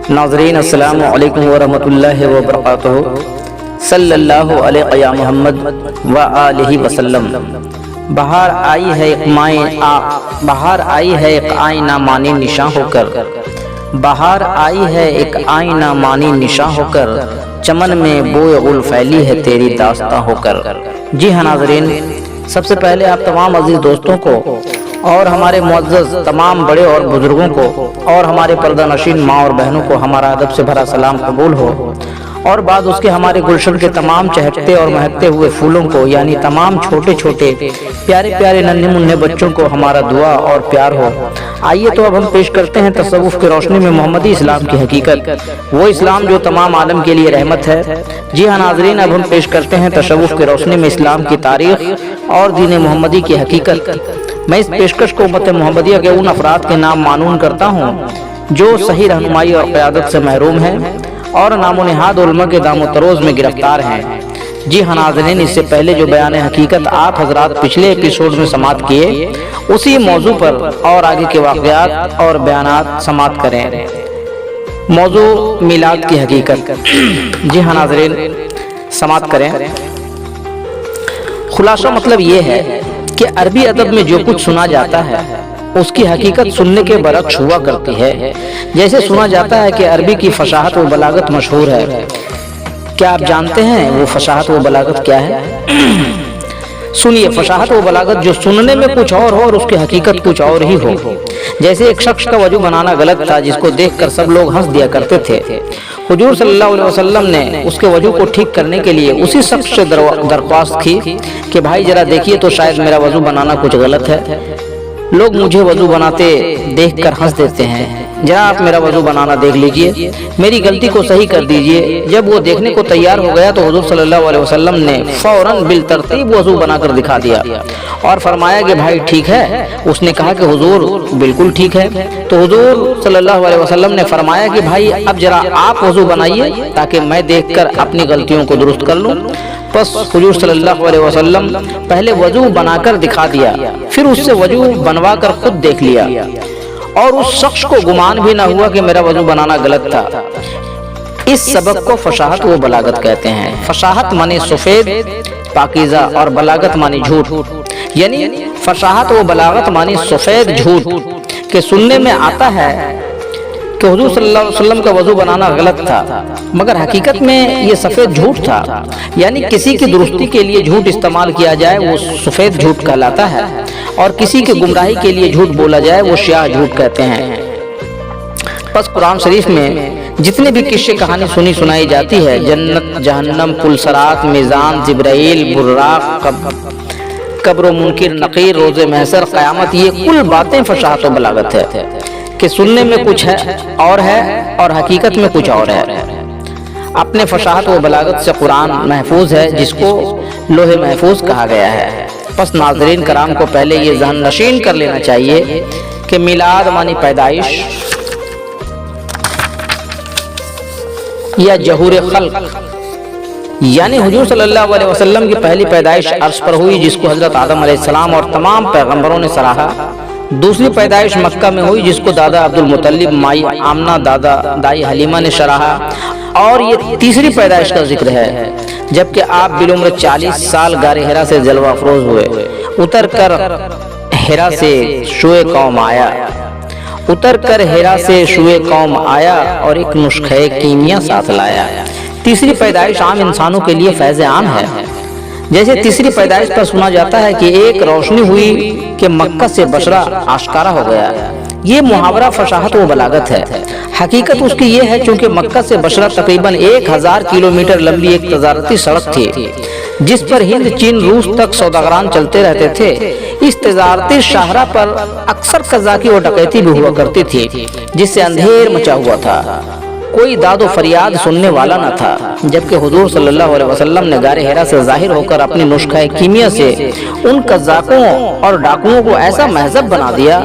नाज़रीन अस्सलामु अलैकुम व रहमतुल्लाहि व बरकातुहू सल्लल्लाहु अलैहि या मोहम्मद व आलिहि वसल्लम। बाहर आई है एक आईना मानी निशां होकर, बाहर आई है एक आईना मानी निशां होकर, चमन में बोए गुल फैली है तेरी दास्तां होकर। जी हाँ नाज़रीन, सबसे पहले आप तमाम अजीज़ दोस्तों को और हमारे मुअज़्ज़ज़ तमाम बड़े और बुजुर्गों को और हमारे पर्दा नशीन माँ और बहनों को हमारा अदब से भरा सलाम कबूल हो। और बाद उसके हमारे गुलशन के तमाम चहकते और महकते हुए फूलों को, यानी तमाम छोटे छोटे प्यारे प्यारे नन्हे मुन्ने बच्चों को हमारा दुआ और प्यार हो। आइए तो अब हम पेश करते हैं तसव्वुफ़ की रोशनी में मोहम्मदी इस्लाम की हकीकत, वो इस्लाम जो तमाम आलम के लिए रहमत है। जी हाँ नाज़रीन, अब हम पेश करते हैं तसव्वुफ़ की रोशनी में इस्लाम की तारीख़ और दीन मोहम्मदी की हकीकत। मैं इस पेशकश को उम्मत मोहम्मदिया के उन अफराद के नाम मानून करता हूँ जो सही रहनुमाई और क़यादत से महरूम हैं और नामो निहाद उलमा के दामो तरोज़ में गिरफ्तार हैं। जी हाँ नाज़रीन, इससे पहले जो बयान हकीकत आप हजरात पिछले एपिसोड में समाअत किए, उसी मौजू पर और आगे के वाक़यात और बयानात समाअत करें। मौजू मिलाद की हकीकत। जी हाँ नाज़रीन, समाअत करें। खुलासा मतलब ये है कि अरबी अदब में जो कुछ सुना जाता है उसकी हकीकत सुनने के बरक्स हुआ करती है। जैसे सुना जाता है कि अरबी की फसाहत व बलागत मशहूर है। क्या आप जानते हैं वो फसाहत व बलागत क्या है? सुनिए, फसाहत व बलागत जो सुनने में कुछ और हो और उसकी हकीकत कुछ और ही हो। जैसे एक शख्स का वजू बनाना गलत था जिसको देखकर सब लोग हंस दिया करते थे। हुजूर सल्लल्लाहु अलैहि वसल्लम ने उसके वजू को ठीक करने के लिए उसी शख्स से दरख्वास्त की कि भाई जरा देखिए तो शायद मेरा वजू बनाना कुछ गलत है। लोग मुझे वजू बनाते देखकर हंस देते हैं, जरा आप मेरा वजू बनाना देख लीजिए, मेरी गलती को सही कर दीजिए। जब वो देखने को तैयार हो गया तो हुजूर सल्लल्लाहु अलैहि वसल्लम ने फौरन बिल तरतीब वजू बनाकर दिखा दिया और फरमाया कि भाई ठीक है। उसने कहा कि हुजूर बिल्कुल ठीक है। तो हुजूर सल्लल्लाहु अलैहि वसल्लम ने फरमाया कि भाई अब जरा आप वजू बनाइए ताकि मैं देखकर अपनी गलतियों को दुरुस्त कर लूँ। बस हुजूर सल्लल्लाहु अलैहि वसल्लम पहले वजू बनाकर दिखा दिया, फिर उससे वजू बनवा कर खुद देख लिया और उस शख्स को गुमान भी ना हुआ कि मेरा वजू बनाना गलत था। इस सबक को फसाहत व बलागत कहते हैं। फसाहत माने सफेद पाकीज़ा और बलागत माने झूठ। यानी फसाहत व बलागत माने सफेद झूठ के सुनने में आता है कि हुजूर सल्लल्लाहु अलैहि वसल्लम का वजू बनाना गलत था, मगर हकीकत में ये सफ़ेद झूठ था। यानी किसी की दुरुस्ती के लिए झूठ इस्तेमाल किया जाए वो सफ़ेद झूठ कहलाता है और किसी की गुमराही के लिए झूठ बोला जाए वो स्याह झूठ कहते हैं। बस कुरान शरीफ में जितने भी किस्से कहानी सुनी सुनाई जाती है, जन्नत जहन्नम पुलसरात मीज़ान जिब्राइल बुर्राक कब्र मुनकिर नकीर रोज़े महशर क़यामत, ये कुल बातें फसाहत व बलागत है कि सुनने में कुछ है और हकीकत में कुछ और है। अपने फसाहत व बलागत से कुरान महफूज है जिसको लोहे महफूज कहा गया है। बस नाज़रीन कराम को पहले ये ज़हन नशीन कर लेना चाहिए कि मिलाद मानी पैदाइश या जहूर खल्क, यानी हुजूर सल्लल्लाहु अलैहि वसल्लम की पहली पैदाइश अर्श पर हुई जिसको हज़रत आदम अलैहिस्सलाम और तमाम पैगंबरों ने सराहा। दूसरी पैदाइश मक्का में हुई जिसको दादा अब्दुल मुत्तलिब माई आमना दादा दाई हलीमा ने सराहा। और ये तीसरी पैदाइश का जिक्र है जबकि आप बिलुम्र 40 साल गारे हिरा से जलवा अफरोज हुए, उतर कर हिरा से शुए कौम आया, उतर कर हिरा से शुए कौम आया और एक नुस्खे कीमिया साथ लाया। तीसरी पैदाइश आम इंसानों के लिए फैज़ आम है। जैसे तीसरी पैदाइश पर सुना जाता है कि एक रोशनी हुई कि मक्का से बशरा आश्कारा हो गया। ये मुहावरा फसाहत व बलागत है। हकीकत उसकी ये है चूँकि मक्का से बशरा तकरीबन 1000 किलोमीटर लंबी एक तजारती सड़क थी जिस पर हिंद चीन रूस तक सौदागरान चलते रहते थे। इस तजारती शाहरा पर अक्सर कज़ाकी और डकैती भी हुआ करती थी जिससे अंधेर मचा हुआ था, कोई दादो फरियाद सुनने वाला न था। जबकि हुजूर सल्लल्लाहु अलैहि वसल्लम ने गारे हिरा से जाहिर होकर अपनी नुस्खा कीमिया से उन कज़ाकों और डाकुओं को ऐसा महजब बना दिया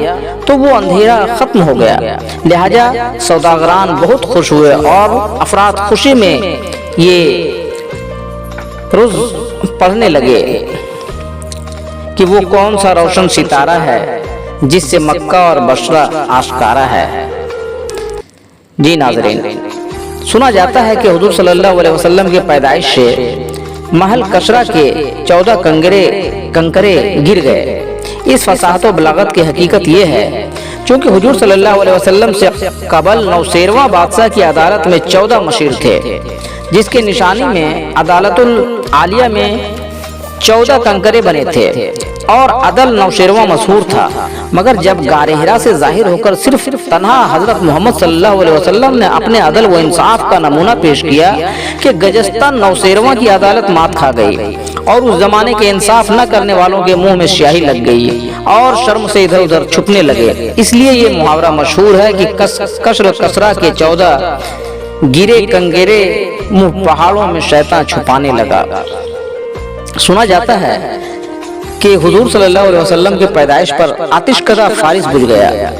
तो वो अंधेरा खत्म हो गया। लिहाजा सौदागरान बहुत खुश हुए और अफराद खुशी में ये रोज पढ़ने लगे कि वो कौन सा रोशन सितारा है जिससे मक्का और बशरा आश्कारा है। جی ناظرین، سنا جاتا ہے کہ حضور صلی اللہ علیہ وسلم کی پیدائش سے محل کسرا کے 14 کنکرے گر گئے۔ اس فصاحت و بلاغت کی حقیقت یہ ہے چونکہ حضور صلی اللہ علیہ وسلم سے قبل نوسیرواں بادشاہ کی عدالت میں 14 مشیر تھے، جس کے نشانی میں عدالت العالیہ میں 14 کنکرے بنے تھے اور عدل نوشیرواں مشہور تھا، مگر جب غار حرا سے ظاہر ہو کر صرف تنہا حضرت محمد صلی اللہ علیہ وسلم نے اپنے عدل و انصاف کا نمونہ پیش کیا کہ گزشتہ نوشیرواں کی عدالت مات کھا گئی اور اس زمانے کے انصاف نہ کرنے والوں کے منہ میں سیاہی لگ گئی اور شرم سے ادھر ادھر چھپنے لگے، اس لیے یہ محاورہ مشہور ہے کہ کسر کسرا کے 14 گرے کنگرے منہ پہاڑوں میں شیطان چھپانے لگا۔ سنا جاتا ہے کہ حضور صلی اللہ علیہ وسلم کے پیدائش پر آتش کدہ فارس بجھ گیا۔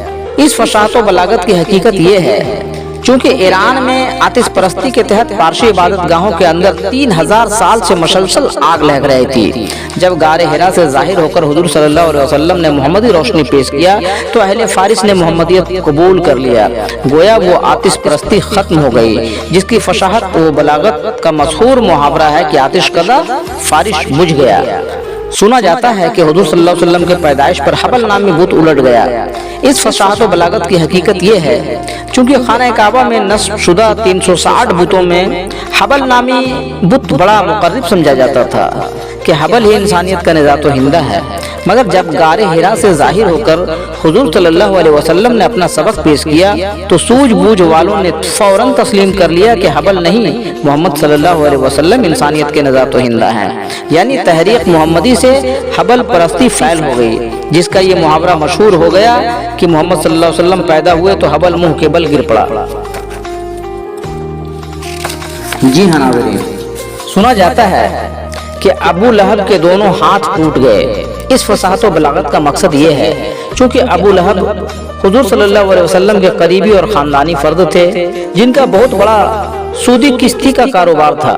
اس فصاحت و بلاغت کی حقیقت یہ ہے چونکہ ایران میں آتش پرستی کے تحت پارسی عبادت گاہوں کے اندر 3000 سال سے مسلسل آگ لہک رہی تھی۔ جب غار حرا سے ظاہر ہو کر حضور صلی اللہ علیہ وسلم نے محمدی روشنی پیش کیا تو اہل فارس نے محمدیت قبول کر لیا، گویا وہ آتش پرستی ختم ہو گئی، جس کی فصاحت و بلاغت کا مشہور محاورہ ہے کہ آتش کدہ فارس بجھ گیا۔ سنا جاتا ہے کہ حضور صلی اللہ علیہ وسلم کے پیدائش پر حبل نامی بت الٹ گیا۔ اس فصاحت و بلاغت کی حقیقت یہ ہے چونکہ خانہ کعبہ میں نصب شدہ 360 بتوں میں حبل نامی بت بڑا مقرب سمجھا جاتا تھا کہ حبل ہی انسانیت کا نجات و ہندہ ہے، مگر جب غار حرا سے ظاہر ہو کر حضور صلی اللہ علیہ وسلم نے اپنا سبق پیش کیا تو سوجھ بوجھ والوں نے فوراً تسلیم کر لیا کہ حبل نہیں، محمد صلی اللہ علیہ وسلم انسانیت کے نجات و ہندہ ہیں، یعنی تحریک محمدی سے حبل پرستی فعل ہو گئی، جس کا یہ محاورہ مشہور ہو گیا کہ محمد صلی اللہ علیہ وسلم پیدا ہوئے تو حبل منہ کے بل گر پڑا۔ جی ہاں ناظرین، سنا جاتا ہے کہ ابو لہب کے دونوں ہاتھ ٹوٹ گئے۔ اس فصاحت و بلاغت کا مقصد یہ ہے چونکہ ابو لہب حضور صلی اللہ علیہ وسلم کے قریبی اور خاندانی فرد تھے جن کا بہت بڑا سودی کشتی کا کاروبار تھا،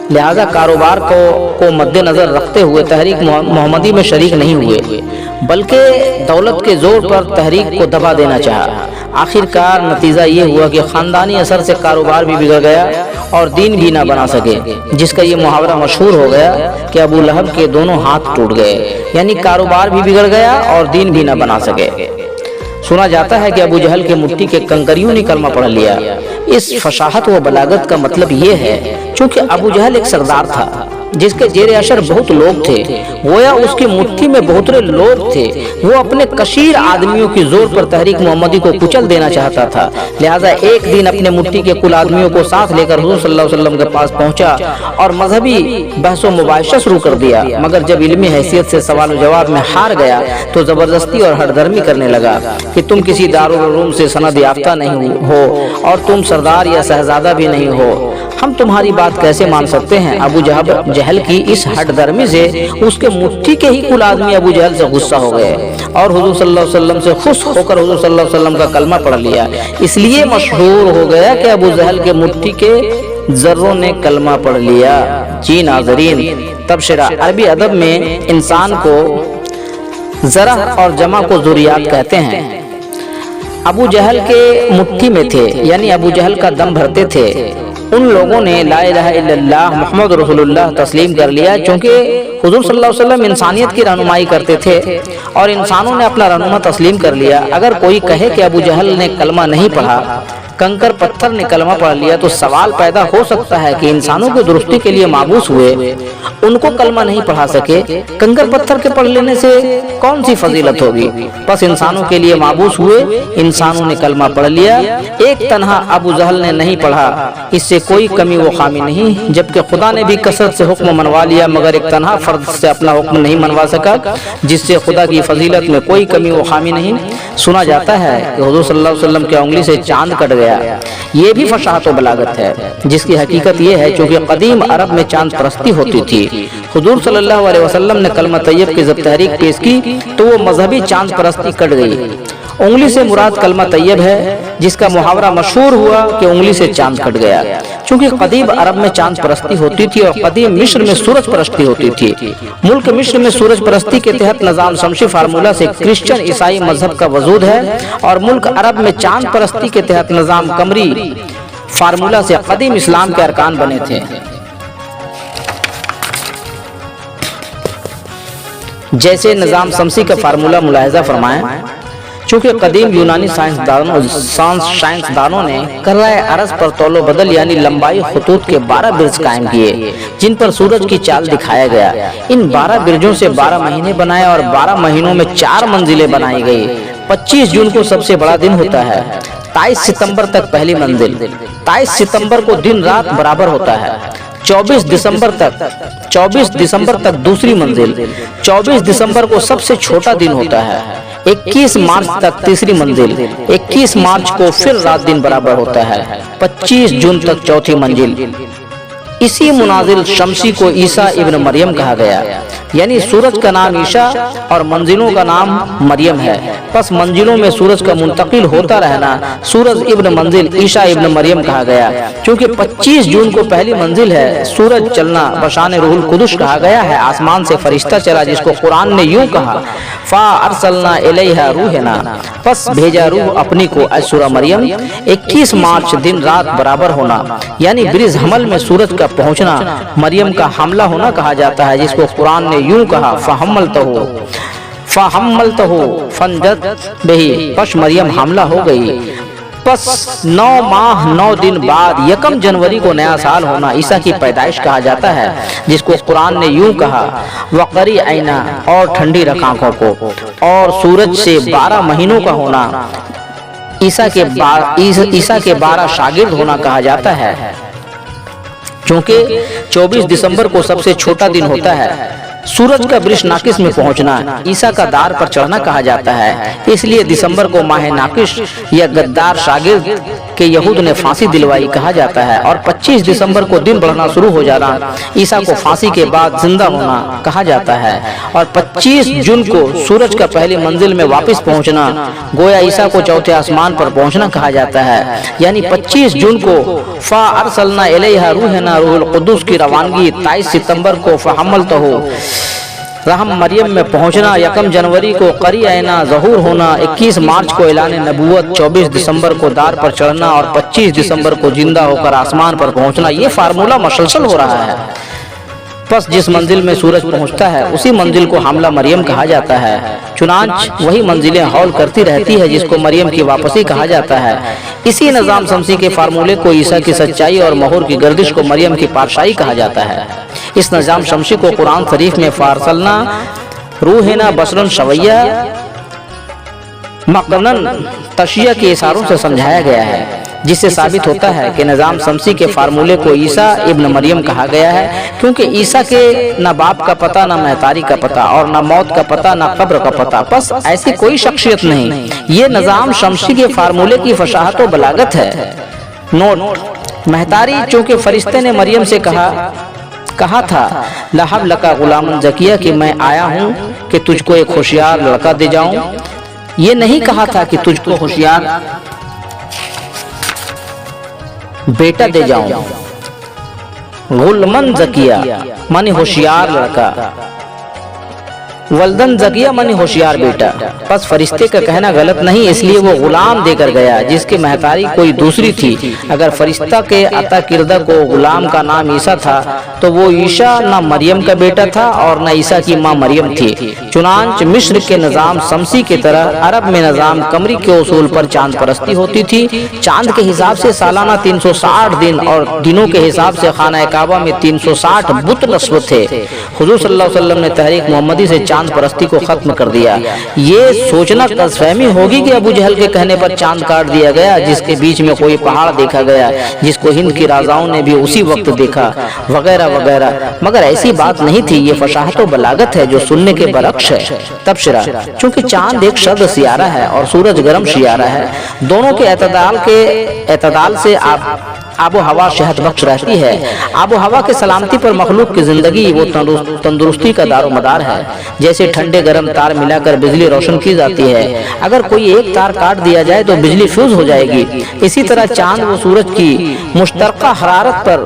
لہذا کاروبار کو مد نظر رکھتے ہوئے تحریک محمدی میں شریک نہیں ہوئے، بلکہ دولت کے زور پر تحریک کو دبا دینا چاہا۔ آخر کار نتیجہ یہ ہوا کہ خاندانی اثر سے کاروبار بھی بگڑ گیا اور دین بھی نہ بنا سکے، جس کا یہ محاورہ مشہور ہو گیا کہ ابو لہب کے دونوں ہاتھ ٹوٹ گئے، یعنی کاروبار بھی بگڑ گیا اور دین بھی نہ بنا سکے۔ سنا جاتا ہے کہ ابو جہل کے مٹی کے کنکریوں نے کلمہ پڑھ لیا۔ اس فصاحت و بلاغت کا مطلب یہ ہے چونکہ ابو جہل ایک سردار تھا جس کے زیر اثر بہت لوگ تھے، گویا اس کی مٹھی میں بہت لوگ تھے، وہ اپنے کثیر آدمیوں کی زور پر تحریک محمدی کو کچل دینا چاہتا تھا، لہذا ایک دن اپنے مٹھی کے کل آدمیوں کو ساتھ لے کر حضور صلی اللہ علیہ وسلم کے پاس پہنچا اور مذہبی بحث و مباحثہ شروع کر دیا، مگر جب علمی حیثیت سے سوال و جواب میں ہار گیا تو زبردستی اور ہٹ درمی کرنے لگا کہ تم کسی دارالعلوم سے سند یافتہ نہیں ہو اور تم سردار یا شہزادہ بھی نہیں ہو، ہم تمہاری بات کیسے مان سکتے ہیں؟ ابو جہل کی اس ہٹ درمی سے اس کے مٹھی کے ہی کل آدمی ابو جہل سے غصہ ہو گئے اور حضور صلی اللہ علیہ وسلم سے خوش ہو کر حضور صلی اللہ علیہ وسلم کا کلمہ پڑھ لیا۔ اس لیے مشہور ہو گیا کہ ابو جہل کے مٹھی کے ذروں نے کلمہ پڑھ لیا۔ جی ناظرین، تبصرہ، عربی ادب میں انسان کو ذرہ اور جمع کو ذریات کہتے ہیں۔ ابو جہل کے مٹھی میں تھے، یعنی ابو جہل کا دم بھرتے تھے، ان لوگوں نے لا الہ الا اللہ محمد رسول اللہ تسلیم کر لیا چونکہ حضور صلی اللہ علیہ وسلم انسانیت کی رہنمائی کرتے تھے اور انسانوں نے اپنا رہنما تسلیم کر لیا۔ اگر کوئی کہے کہ ابو جہل نے کلمہ نہیں پڑھا، کنکر پتھر نے کلمہ پڑھ لیا، تو سوال پیدا ہو سکتا ہے کہ انسانوں کی درستی کے لیے مابعوث ہوئے ان کو کلمہ نہیں پڑھا سکے، کنکر پتھر کے پڑھ لینے سے کون سی فضیلت ہوگی؟ بس انسانوں کے لیے مابعوث ہوئے، انسانوں نے کلمہ پڑھ لیا، ایک تنہا ابو جہل نے نہیں پڑھا، اس سے کوئی کمی و خامی نہیں، جبکہ خدا نے بھی کثرت سے حکم منوا لیا مگر ایک تنہا فرد سے اپنا حکم نہیں منوا سکا، جس سے خدا کی فضیلت میں کوئی کمی و خامی نہیں۔ سنا جاتا ہے کہ حضور صلی اللہ علیہ وسلم کی انگلی سے چاند کٹ گیا، یہ بھی فصاحت و بلاغت ہے، جس کی حقیقت یہ ہے چونکہ قدیم عرب میں چاند پرستی ہوتی تھی، حضور صلی اللہ علیہ وسلم نے کلمہ طیب کی جب تحریک پیش کی تو وہ مذہبی چاند پرستی کٹ گئی انگلی سے مراد کلمہ طیب ہے، جس کا محاورہ مشہور ہوا کہ انگلی سے چاند کٹ گیا، چونکہ قدیم عرب میں چاند پرستی ہوتی تھی اور قدیم مصر میں سورج پرستی ہوتی تھی۔ ملک مصر میں سورج پرستی کے تحت نظام شمسی فارمولہ سے کرسچن عیسائی مذہب کا وجود ہے، اور ملک عرب میں چاند پرستی کے تحت نظام قمری فارمولہ سے قدیم اسلام کے ارکان بنے تھے۔ جیسے نظام شمسی کا فارمولہ ملاحظہ فرمائیں، چونکہ قدیم یونانی سائنسدانوں نے کرۂ ارض پر طول و بدل یعنی لمبائی خطوط کے 12 برج قائم کیے، جن پر سورج کی چال دکھایا گیا۔ ان 12 برجوں سے 12 مہینے بنائے اور 12 مہینوں میں 4 منزلیں بنائی گئی۔ 25 جون کو سب سے بڑا دن ہوتا ہے، 23 ستمبر تک پہلی منزل، 23 ستمبر کو دن رات برابر ہوتا ہے، 24 دسمبر تک دوسری منزل، 24 دسمبر کو سب سے چھوٹا دن ہوتا ہے، 21 مارچ تک تیسری منزل، 21 مارچ کو پھر رات دن برابر ہوتا ہے، 25 جون تک چوتھی منزل۔ اسی منازل شمسی کو عیسیٰ ابن مریم کہا گیا، یعنی سورج کا نام عیسیٰ اور منزلوں کا نام مریم ہے، پس منزلوں میں سورج کا منتقل ہوتا رہنا سورج ابن منزل عیسیٰ ابن مریم کہا گیا۔ چونکہ 25 جون کو پہلی منزل ہے، سورج چلنا بشان روح القدس کہا گیا ہے، آسمان سے فرشتہ چلا جس کو قرآن نے یوں کہا، فَأَرْسَلْنَا إِلَيْهَا رُوحَنَا، پس بھیجا روح اپنی کو، سورہ مریم۔ 21 مارچ دن رات برابر ہونا یعنی برز حمل میں سورج کا پہنچنا مریم کا حملہ ہونا کہا جاتا ہے، جس کو قرآن نے یوں کہا، فَحَمَّلْتَهُ فَانْجَبَتْ بِهِ، پس مریم حاملہ ہو گئی۔ پس 9 ماہ 9 دن بعد 1 جنوری کو نیا سال ہونا عیسیٰ کی پیدائش کہا جاتا ہے، جس کو قرآن نے یوں کہا، وَقَرِّ عَيْنَا، اور ٹھنڈی رکھ آنکھوں کو، اور سورج سے 12 مہینوں کا ہونا عیسیٰ کے 12 شاگرد ہونا کہا جاتا ہے، چونکہ 24 دسمبر کو سب سے چھوٹا دن ہوتا ہے۔ سورج کا برش ناقص میں پہنچنا عیسیٰ کا دار پر چڑھنا کہا جاتا ہے، اس لیے دسمبر کو ماہ ناقص یا غدار شاگرد کے یہود نے پھانسی دلوائی کہا جاتا ہے، اور 25 دسمبر کو دن بڑھنا شروع ہو جانا عیسیٰ کو پھانسی کے بعد زندہ ہونا کہا جاتا ہے، اور 25 جون کو سورج کا پہلی منزل میں واپس پہنچنا گویا عیسیٰ کو چوتھے آسمان پر پہنچنا کہا جاتا ہے، یعنی 25 جون کو فَأَرْسَلْنَا إِلَيْهَا رُوحَنَا روح القدس کی روانگی، 23 ستمبر کو فَحَمَّلْتَهُ رحم مریم میں پہنچنا، 1 جنوری کو قری عینا ظہور ہونا، 21 مارچ کو اعلان نبوت، 24 دسمبر کو دار پر چڑھنا اور 25 دسمبر کو زندہ ہو کر آسمان پر پہنچنا، یہ فارمولہ مسلسل ہو رہا ہے۔ پس جس منزل میں سورج پہنچتا ہے اسی منزل کو حاملہ مریم کہا جاتا ہے، چنانچہ وہی منزلیں ہول کرتی رہتی ہے جس کو مریم کی واپسی کہا جاتا ہے۔ اسی نظام شمسی کے فارمولے کو عیسیٰ کی سچائی اور مہور کی گردش کو مریم کی پادشاہی کہا جاتا ہے۔ اس نظام شمسی کو قرآن شریف میں فارسلنا روحنا بشرن سویہ مقنن تشیہ کے اشاروں سے سمجھایا گیا ہے، جس سے ثابت ہوتا ہے کہ نظام شمسی کے فارمولے کو عیسیٰ ابن مریم کہا گیا ہے، کیونکہ عیسیٰ کے نہ باپ کا پتہ، نہ مہتاری کا پتہ، اور نہ موت کا پتہ، نہ قبر کا پتہ، پس ایسی کوئی شخصیت نہیں۔ یہ نظام شمسی کے فارمولے کی فصاحت و بلاغت ہے۔ نوٹ: مہتاری چونکہ فرشتے نے مریم سے کہا تھا لَحَبْ لَكَ غُلَامٌ زَكِيٌّ، کہ میں آیا ہوں کہ تجھ کو ایک ہوشیار لڑکا دے جاؤں، یہ نہیں کہا تھا کہ تجھ کو ہوشیار بیٹا دے جاؤں۔ غلمن زکیہ معنی ہوشیار لڑکا، ولدن زکیہ معنی ہوشیار بیٹا، پس فرشتے کا کہنا غلط نہیں، اس لیے وہ غلام دے کر گیا جس کی مہتاری کوئی دوسری تھی۔ اگر فرشتہ کے عطا کردہ کو غلام کا نام عیسیٰ تھا تو وہ عیسیٰ نہ مریم کا بیٹا تھا اور نہ عیسیٰ کی ماں مریم تھی۔ چنانچہ مصر کے نظام شمسی کی طرح عرب میں نظام قمری کے اصول پر چاند پرستی ہوتی تھی۔ چاند کے حساب سے سالانہ 360 دن اور دنوں کے حساب سے خانہ کعبہ میں 360 بت نصب تھے۔ حضور صلی اللہ علیہ وسلم نے تحریک محمدی سے چاند پرستی کو ختم کر دیا۔ یہ سوچنا غلط فہمی ہوگی کہ ابو جہل کے کہنے پر چاند کاٹ دیا گیا، جس کے بیچ میں کوئی پہاڑ دیکھا گیا جس کو ہند کی راجاؤں نے بھی اسی وقت دیکھا، وغیرہ وغیرہ، مگر ایسی بات نہیں تھی۔ یہ فصاحت و بلاغت ہے جو سننے کے برعکس ہے۔ تبصرہ: چونکہ چاند ایک شرد سیارہ ہے اور سورج گرم سیارہ ہے، دونوں کے اعتدال سے आबो हवा सेहत बख्श रहती है। आबो हवा के सलामती पर मखलूक की जिंदगी वो तंदुरुस्ती का दारोमदार है। जैसे ठंडे गर्म तार मिलाकर बिजली रोशन की जाती है, अगर कोई एक तार काट दिया जाए तो बिजली फ्यूज हो जाएगी। इसी तरह चांद व सूरज की मुश्तरका हरारत पर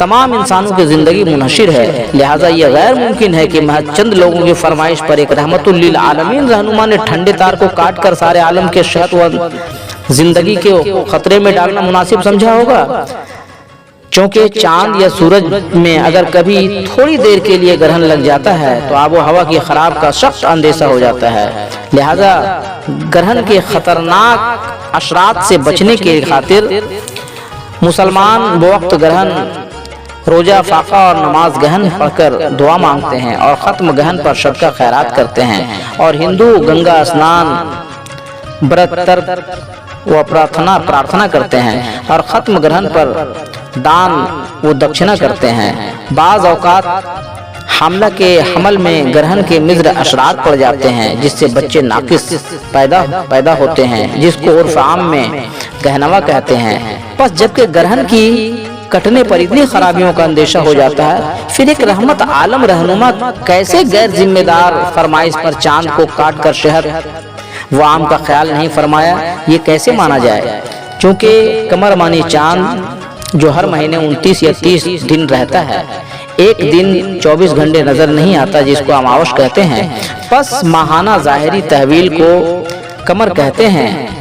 तमाम इंसानों की जिंदगी मुनहशिर है। लिहाजा ये गैर मुमकिन है कि महज चंद लोगों की फरमाइश पर एक रहमतुल लिल आलमीन रहनुमा ने ठंडे तार को काट कर सारे आलम के सेहत व जिंदगी के खतरे में डालना मुनासिब समझा होगा। क्योंकि चांद या सूरज में अगर कभी थोड़ी देर के लिए ग्रहण लग जाता है तो आबो हवा की खराब का सख्त अंदेशा हो जाता है। लिहाजा ग्रहण के खतरनाक असरात से बचने के खातिर मुसलमान वक्त ग्रहण रोजा फाका और नमाज गहन पढ़कर दुआ मांगते हैं और खत्म गहन पर सदका खैरात करते हैं। और हिंदू गंगा स्नान व्रत तर्क व प्रार्थना करते हैं और खत्म ग्रहण पर दान व दक्षिणा करते हैं। बाज़ औकात हामला के हमल में ग्रहण के मिज़्र असरात पड़ जाते हैं, जिससे बच्चे नाकिस पैदा होते हैं, जिसको उर्फ आम में गहनवा कहते हैं। बस जबकि ग्रहण की कटने पर इतनी खराबियों का अंदेशा हो जाता है, फिर एक रहमत आलम रहनुमा कैसे गैर जिम्मेदार फरमाइश पर चांद को काट कर शहर वो आम का ख्याल नहीं फरमाया, ये कैसे माना जाए। क्योंकि कमर मानी चांद जो हर महीने 29 या 30 दिन रहता है, एक दिन 24 घंटे नजर नहीं आता, जिसको अमावस कहते हैं। बस माहाना जाहिरी तहवील को कमर कहते हैं।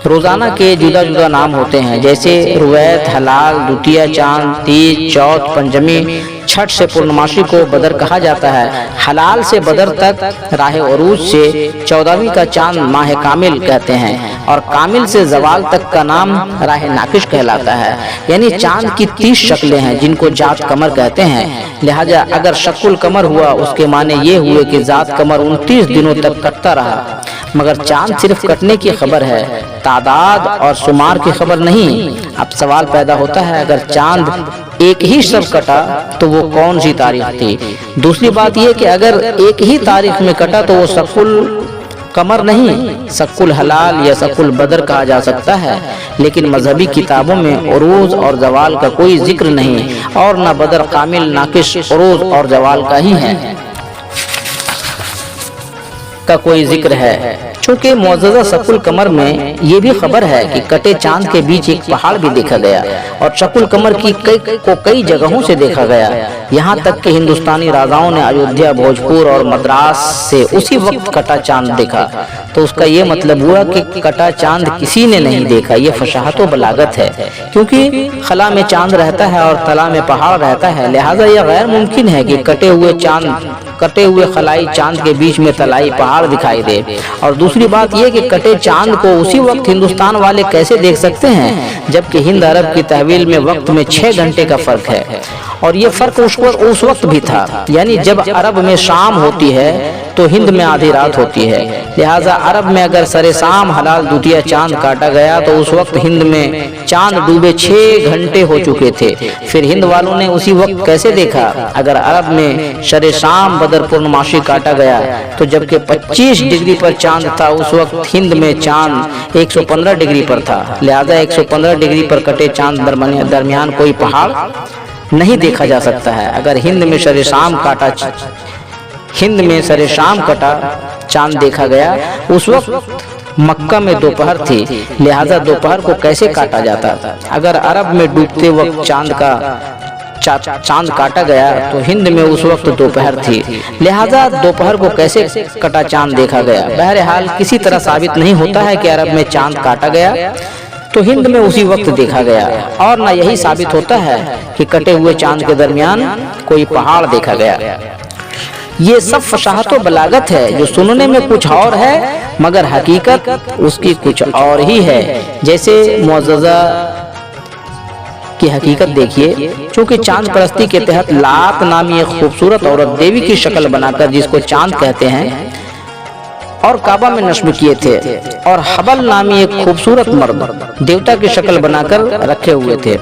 रोजाना के जुदा जुदा नाम होते हैं, जैसे रुवैत, हलाल, द्वितीया चांद, तीज, चौथ, पंचमी। छठ से पूर्णमासी को बदर कहा जाता है। हलाल से बदर तक राह उरूज से 14वीं का चांद माह कामिल कहते हैं और कामिल से जवाल तक का नाम राह नाकिश कहलाता है। यानी चांद की 30 शक्लें हैं जिनको जात कमर कहते हैं। लिहाजा अगर शक्ल कमर हुआ उसके माने ये हुए कि जात कमर 29 दिनों तक कटता रहा, मगर चांद सिर्फ कटने की खबर है, तादाद और शुमार की खबर नहीं। अब सवाल पैदा होता है, अगर चांद एक ही शब कटा तो वो कौन सी तारीख थी। दूसरी बात यह कि अगर एक ही तारीख में कटा तो वो शक्ल कमर नहीं, शक्ल हलाल या शक्ल बदर कहा जा सकता है। लेकिन मजहबी किताबों में उरूज और जवाल का कोई जिक्र नहीं, और न बदर कामिल नाकिश उरूज और जवाल का ही है का कोई जिक्र है। चूंकि मुअज़्ज़ज़ा शक्ल कमर में ये भी खबर है कि कटे चांद के बीच एक पहाड़ भी देखा गया और शक्ल कमर की कई जगहों से देखा गया। यहाँ तक कि हिंदुस्तानी राजाओं ने अयोध्या, भोजपुर और मद्रास से उसी वक्त कटा चांद देखा। तो उसका ये मतलब हुआ कि कटा चांद किसी ने नहीं देखा। ये फशाहत व बलागत है, क्योंकि खला में चांद रहता है और तला में पहाड़ रहता है। लिहाजा यह गैर मुमकिन है कि कटे हुए खलाई चांद के बीच में तलाई पहाड़ दिखाई दे। और दूसरी बात यह कि कटे चांद को उसी वक्त हिंदुस्तान वाले कैसे देख सकते हैं, जबकि हिंद अरब की तहवील में वक्त में 6 घंटे का फर्क है। और ये फर्क उस वक्त भी था, यानी जब अरब में शाम होती है तो हिंद में आधी रात होती है। लिहाजा अरब में अगर सरे शाम हलाल द्वितीया चांद काटा गया तो उस वक्त हिंद में चांद डूबे 6 घंटे हो चुके थे। फिर हिंद वालों ने उसी वक्त कैसे देखा। अगर अरब में सरे शाम बदर पूर्णमासी काटा गया तो जबकि 25 डिग्री पर चांद था, उस वक्त हिंद में चांद 115 डिग्री पर था। लिहाजा 115 डिग्री पर कटे चांद दरमियान कोई पहाड़ नहीं देखा जा सकता है। अगर हिंद में सरे शाम कटा चांद देखा गया, उस वक्त मक्का में दोपहर थी, लिहाजा दोपहर को कैसे काटा जाता। अगर अरब में डूबते वक्त चांद काटा गया तो हिंद में उस वक्त दोपहर थी, लिहाजा दोपहर को कैसे कटा चांद देखा गया। बहरहाल किसी तरह साबित नहीं होता है कि अरब में चांद काटा गया तो हिंद में उसी वक्त देखा गया, और न यही साबित होता है कि कटे हुए चांद के दरमियान कोई पहाड़ देखा गया। ये सब फशाहत व बलागत है जो सुनने में कुछ और है मगर हकीकत उसकी कुछ और ही है। जैसे मुअज़्ज़ज़ा की हकीकत देखिए। चूंकि चांद परस्ती के तहत लात नामी एक खूबसूरत औरत देवी की शक्ल बनाकर, जिसको चांद कहते हैं, और काबा में नस्ब किए थे, और हबल नामी एक खूबसूरत मर्द देवता की शक्ल बनाकर रखे हुए थे।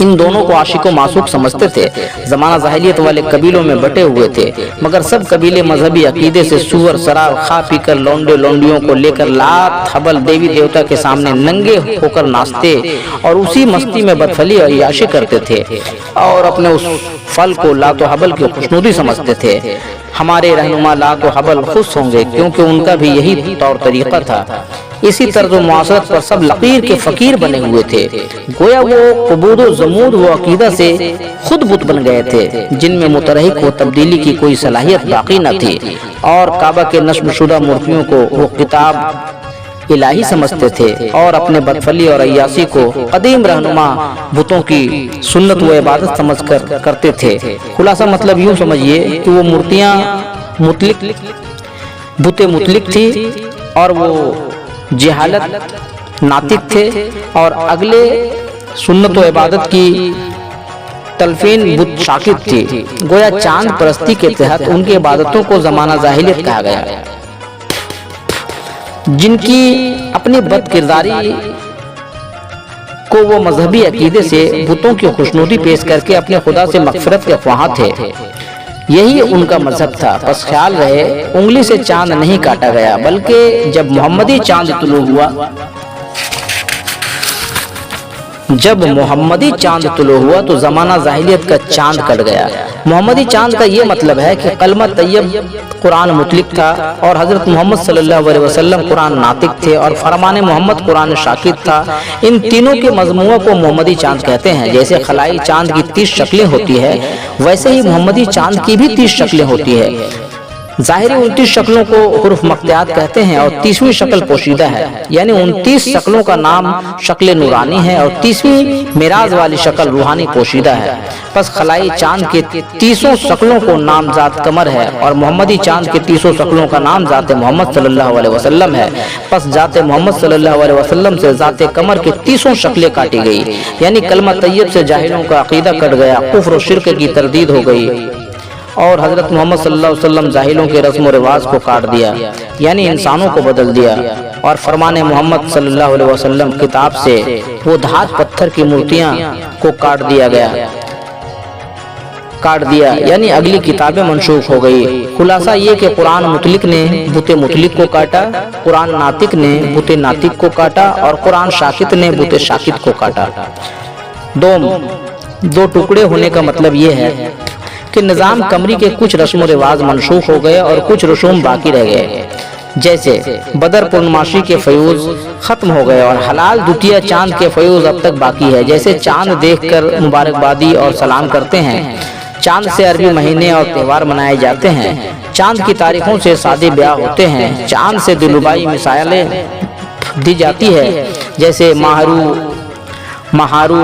इन दोनों को आशिक व मासूक समझते थे। जमाना जाहिलियत वाले कबीलों में बटे हुए थे, मगर सब कबीले मजहबी अकीदे से सुअर शराब खा पी कर लौंडे लौंडियों को लेकर लात हबल देवी देवता के सामने नंगे होकर नाचते और उसी मस्ती में बदफली और याशी करते थे और अपने उस फल को लात व हबल की खुशनुदी समझते थे। हमारे रहनुमा लात व हबल खुश होंगे क्योंकि उनका भी यही तौर तरीका था। इसी तर्ज मुआशरत पर सब लकीर के फकीर बने हुए थे। गोया वो कुबूद व जमूद व अकीदा से खुद बुत बन गए थे, जिनमें मुतरहिक व तब्दीली की कोई सलाहियत बाकी न थी, और काबा के नस्बशुदा मूर्तियों को वो किताब इलाही समझते थे और अपने बदफली और अय्यासी को कदीम रहनुमा बुतों की सुन्नत व इबादत समझकर करते थे। खुलासा मतलब यूं समझिए कि वो मूर्तियां बुते मुतलिक थी और वो जहालत नातिक थे और अगले सुन्नत व इबादत की तलफीन बुत शाकिद थी। गोया चांद परस्ती के तहत उनकी इबादतों को जमाना जाहिलियत कहा गया। जिनकी अपनी बद किरदारी को वो मजहबी अकीदे से बुतों की खुशनुदी पेश करके अपने खुदा से मगफिरत के ख्वाह थे, यही उनका मजहब था। बस ख्याल रहे उंगली से चांद नहीं काटा गया, बल्कि जब मोहम्मदी चांद तुलू हुआ तो जमाना जाहिलियत का चांद कट गया। मोहम्मदी चांद का ये मतलब है कि कलमा तैयब कुरान मुतलिक था और हजरत मोहम्मद सल्लल्लाहु अलैहि वसल्लम कुरान नातिक थे और फरमान मोहम्मद कुरान शाकिद था। इन तीनों के मजमूआ को मोहम्मदी चांद कहते हैं। जैसे खलाई चांद की 30 शक्लें होती है, वैसे ही मोहम्मदी चांद की भी 30 शक्लें होती है। ज़ाहिरी 29 शक्लों को हुर्फ मख्तियात कहते हैं और 30वीं शक्ल पोशीदा है, यानी 29 शक्लों का नाम शक्ल नूरानी है और 30वीं मिराज वाली शक्ल रूहानी पोशीदा है। बस खलाई चांद के 30 शक्लों को नाम जात कमर है और मोहम्मदी चांद के 30 शक्लों का नाम जाते मोहम्मद सल्लल्लाहु अलैहि वसल्लम है। बस जाते मोहम्मद सल्लल्लाहु अलैहि वसल्लम से जाते कमर के 30 शक्लें काटी गई, यानी कलमा तैयब से जाहिलों का अकीदा कट गया, कुफ्र और शिर्क की तरदीद हो गई और हजरत मोहम्मद सल्लल्लाहु अलैहि वसल्लम जाहिलों के रस्म व रिवाज को काट दिया, यानी इंसानों को बदल दिया और फरमाने मोहम्मद सल्लल्लाहु अलैहि वसल्लम किताब से वो धात पत्थर की मूर्तियां को काट दिया, यानी अगली किताबें मनसूख हो गई। खुलासा ये कि कुरान मुतलिक ने बुते मुतलिक को काटा, कुरान नातिक ने बुते नातिक को काटा और कुरान शाकिद ने बुते शाकिद को काटा। दो टुकड़े होने का मतलब ये है कि निज़ाम कमरी के कुछ रस्म व रिवाज मनसूख हो गए और कुछ रसूम बाकी रह गए। जैसे बदर पूर्णमासी के फयूज खत्म हो गए और हलाल दुतिया चांद के फयूज अब तक बाकी है। जैसे चांद देखकर मुबारकबादी और सलाम करते हैं, चांद से अरबी महीने और त्यौहार मनाए जाते हैं, चांद की तारीखों से शादी ब्याह होते हैं, चांद से दिलरुबाई मिसालें दी जाती है, जैसे महारू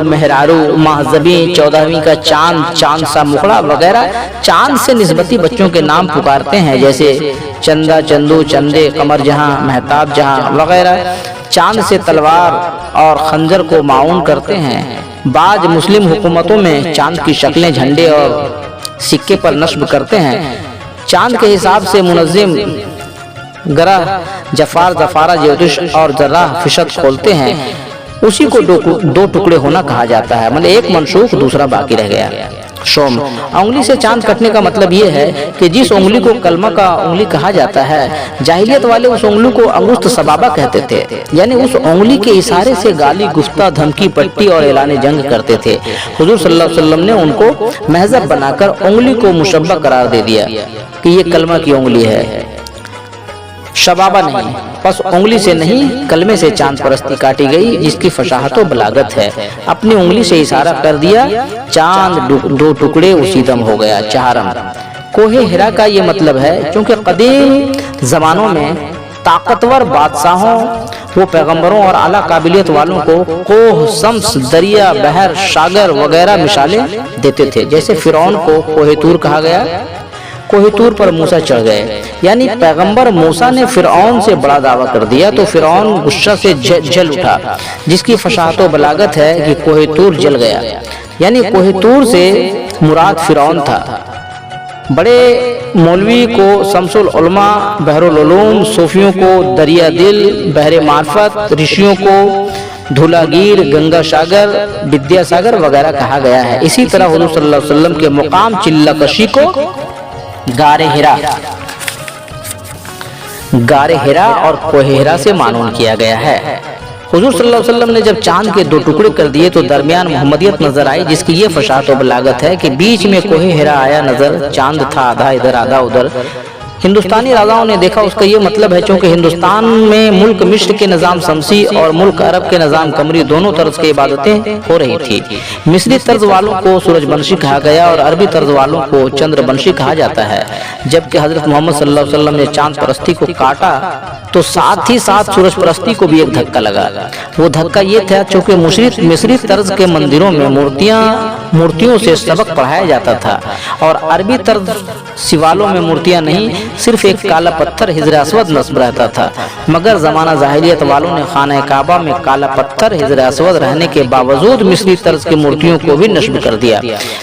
मेहरारू महजबी 14वीं का चांद सा मुखड़ा वगैरह। चांद से निस्बती बच्चों के नाम पुकारते हैं, जैसे चंदा चंदू चंदे कमर जहां महताब जहां वगैरह। चांद से तलवार और खंजर को माउन करते हैं। बाज मुस्लिम हुकूमतों में चांद की शक्लें झंडे और सिक्के पर नस्ब करते हैं। चांद के हिसाब से मुनज़्ज़िम गरह जफारा ज्योतिष और जर्रा फिशत खोलते हैं। उसी को दो टुकड़े होना कहा जाता है, मतलब एक मनसूख दूसरा बाकी रह गया। शोम उंगली से चांद कटने का मतलब ये है कि जिस उंगली को कलमा का उंगली कहा जाता है, जाहिलियत वाले उस उंगली को अंगुस्त सबाबा कहते थे, यानी उस उंगली के इशारे से गाली गुफ्ता धमकी पट्टी और ऐलान जंग करते थे। हुजूर सल्लल्लाहु अलैहि वसल्लम ने उनको महजब बनाकर उंगली को मुशब्बा करार दे दिया कि ये कलमा की उंगली है, शबाबा नहीं। बस उंगली से नहीं कलमे से चांद परस्ती काटी गई, जिसकी फसाहत व बलागत है। अपनी उंगली से इशारा कर दिया, चांद दो टुकड़े उसी दम हो गया। चाहरम कोहे हिरा का ये मतलब है, क्योंकि कदीम जमानों में ताकतवर बादशाहों वो पैगंबरों और आला काबिलियत वालों को कोह शम्स दरिया बहर सागर वगैरह मिसालें देते थे। जैसे फिरौन को कोहे तूर कहा गया, कोहितूर पर मूसा चढ़ गए, यानी पैगंबर मूसा ने फिरौन से बड़ा दावा कर दिया तो फिरौन गुस्सा से जल उठा, जिसकी फसाहत व बलागत है कि कोहितूर जल गया, यानी कोहितूर से मुराद फिरौन था। बड़े मौलवी को शम्सुल उलमा बहरुल उलूम, सूफियों को दरिया दिल बहरे मार्फत, ऋषियों को دھولاگیر، گنگا ساگر، ودیا ساگر وغیرہ کہا گیا ہے۔ اسی طرح حضور صلی اللہ علیہ وسلم کے مقام چلہ کشی کو غار ہرا اور کوہ ہرا سے معنون کیا گیا ہے۔ حضور صلی اللہ علیہ وسلم نے جب چاند کے 2 ٹکڑے کر دیے تو درمیان محمدیت نظر آئی، جس کی یہ فصاحت و بلاغت ہے کہ بیچ میں کوہ ہرا آیا نظر، چاند تھا آدھا ادھر آدھا ادھر۔ ہندوستانی راجاؤں نے دیکھا اس کا یہ مطلب ہے چونکہ ہندوستان میں ملک مصر کے نظام شمسی اور ملک عرب کے نظام قمری دونوں طرز کی عبادتیں ہو رہی تھی۔ مصری طرز والوں کو سورج بنشی کہا گیا اور عربی طرز والوں کو چندر بنشی کہا جاتا ہے۔ جبکہ حضرت محمد صلی اللہ علیہ وسلم نے چاند پرستی کو کاٹا تو ساتھ ہی ساتھ سورج پرستی کو بھی ایک دھکا لگا۔ وہ دھکا یہ تھا چونکہ مصری طرز کے مندروں میں مورتیوں سے سبق پڑھایا جاتا تھا اور عربی طرز سوالوں میں مورتیاں نہیں، صرف ایک کالا پتھر حجر اسود نصب رہتا تھا۔ مگر زمانہ جاہلیت والوں نے خانہ کعبہ میں کالا پتھر حجر اسود رہنے کے باوجود مصری طرز کی مورتیوں کو بھی نصب کر دیا،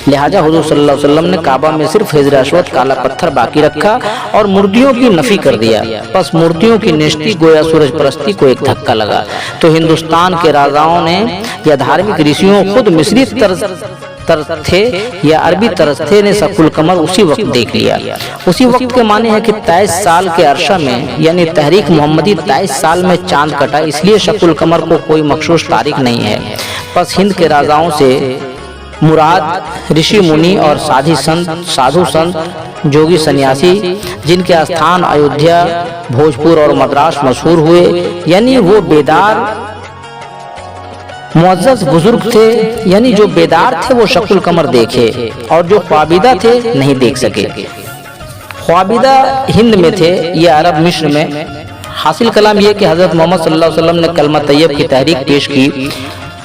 لہٰذا حضور صلی اللہ علیہ وسلم نے کعبہ میں صرف حجر اسود کالا پتھر باقی رکھا اور مورتیوں کی نفی کر دیا۔ پس مورتیوں کی نیستی گویا سورج پرستی کو ایک دھکا لگا۔ تو ہندوستان کے راجاؤں نے یا دھارمک رشیوں خود مصری طرز تھے یا عربی طرز تھے نے شق القمر اسی وقت دیکھ لیا۔ اسی وقت کے معنی ہے کہ 23 سال کے عرصہ میں یعنی تحریک محمدی 23 سال میں چاند کٹا، اس لیے شق القمر کو کوئی مخصوص تاریخ نہیں ہے۔ پس ہند کے راجاؤں سے مراد رشی منی اور سادھو سنت جوگی سنیاسی جن کے استھان ایودھیا، بھوجپور اور مدراس مشہور ہوئے، یعنی وہ بیدار معزز بزرگ تھے، یعنی جو بیدار تھے وہ شق القمر دیکھے اور جو خوابیدہ تھے نہیں دیکھ سکے۔ خوابیدہ ہند میں تھے یا عرب مصر میں۔ حاصل کلام یہ کہ حضرت محمد صلی اللہ علیہ وسلم نے کلمہ طیب کی تحریک پیش کی،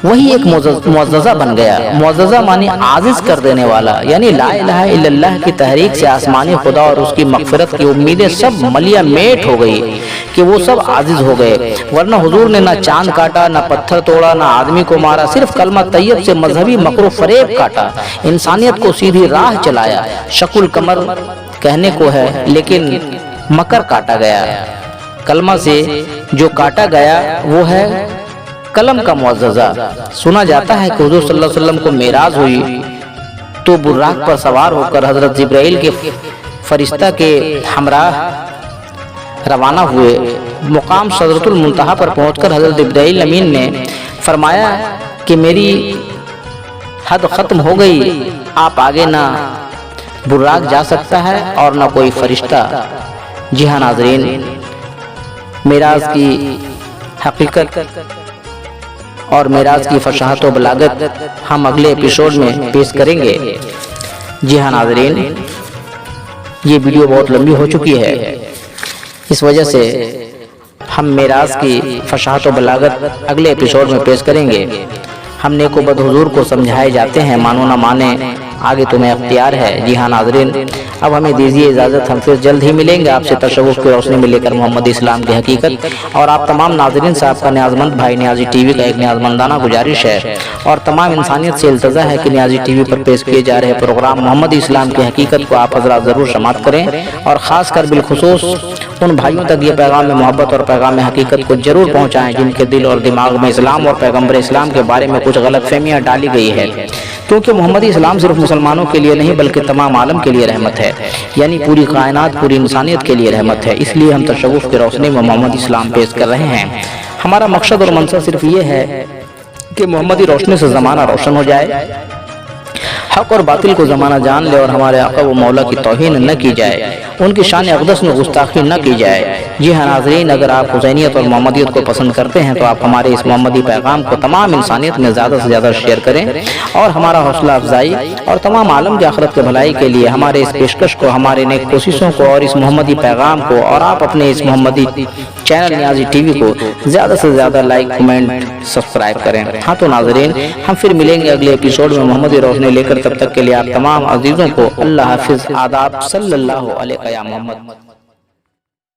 وہی ایک معززہ بن گیا۔ معززہ معنی عاجز کر دینے والا، یعنی لا الہ الا اللہ کی تحریک سے آسمانی خدا اور اس کی مغفرت کی امیدیں سب ملیا میٹ ہو گئی کہ وہ سب عاجز ہو گئے۔ ورنہ حضور نے نہ چاند کاٹا، نہ پتھر توڑا، نہ آدمی کو مارا، صرف کلمہ طیب سے مذہبی مکر و فریب کاٹا، انسانیت کو سیدھی راہ چلایا۔ شق القمر کہنے کو ہے لیکن مکر کاٹا گیا۔ کلمہ سے جو کاٹا گیا وہ ہے قلم کا معززہ۔ سنا جاتا ہے کہ حضور صلی اللہ علیہ وسلم کو معراج ہوئی تو براق پر سوار ہو کر حضرت جبرائیل کے فرشتہ کے ہمراہ روانہ ہوئے۔ مقام سدرۃ المنتہا پر پہنچ کر حضرت جبرائیل امین نے فرمایا کہ میری حد ختم ہو گئی، آپ آگے نہ براق جا سکتا ہے اور نہ کوئی فرشتہ۔ جی ہاں ناظرین، معراج کی حقیقت اور معراج کی فصاحت و بلاغت ہم اگلے ایپیسوڈ میں پیش کریں گے۔ جی ہاں ناظرین، یہ ویڈیو بہت لمبی ہو چکی ہے، اس وجہ سے ہم معراج کی فصاحت و بلاغت اگلے ایپیسوڈ میں پیش کریں گے۔ ہم نیک و بد حضور کو سمجھائے جاتے ہیں، مانو نہ مانے آگے تمہیں اختیار ہے۔ جی ہاں ناظرین، اب ہمیں دیجیے اجازت، ہم پھر جلد ہی ملیں گے آپ سے تصوف کی روشنی میں لے کر محمد اسلام کی حقیقت۔ اور آپ تمام ناظرین سے آپ کا نیاز مند بھائی نیازی ٹی وی کا ایک نیاز مندانہ گزارش ہے اور تمام انسانیت سے التجا ہے کہ نیازی ٹی وی پر پیش کیے جا رہے پروگرام محمد اسلام کی حقیقت کو آپ حضرات ضرور سماعت کریں اور خاص کر بالخصوص ان بھائیوں تک یہ پیغام محبت اور پیغام حقیقت کو ضرور پہنچائیں جن کے دل اور دماغ میں اسلام اور پیغمبر اسلام کے بارے میں کچھ غلط فہمیاں ڈالی گئی ہے، کیونکہ محمدی اسلام صرف مسلمانوں کے لیے نہیں بلکہ تمام عالم کے لیے رحمت ہے، یعنی پوری کائنات پوری انسانیت کے لیے رحمت ہے۔ اس لیے ہم تصوف کی روشنی میں محمد اسلام پیش کر رہے ہیں۔ ہمارا مقصد اور منصب صرف یہ ہے کہ محمدی روشنی سے زمانہ روشن ہو جائے، حق اور باطل کو زمانہ جان لے اور ہمارے آقا و مولا کی توہین نہ کی جائے، ان کی شان اقدس میں گستاخی نہ کی جائے۔ جی ہاں ناظرین، اگر آپ حسینیت اور محمدیت کو پسند کرتے ہیں تو آپ ہمارے اس محمدی پیغام کو تمام انسانیت میں زیادہ سے زیادہ شیئر کریں اور ہمارا حوصلہ افزائی اور تمام عالم کی آخرت کے بھلائی کے لیے ہمارے اس پیشکش کو، ہمارے نیک کوششوں کو اور اس محمدی پیغام کو اور آپ اپنے اس محمدی چینل نیازی ٹی وی کو زیادہ سے زیادہ لائک، کمنٹ، سبسکرائب کریں۔ ہاں تو ناظرین، ہم پھر ملیں گے اگلے ایپیسوڈ میں محمدی روشنی لے کر، تب تک کے لیے آپ تمام عزیزوں کو اللہ حافظ، آداب، صلی اللہ علیہ محمد۔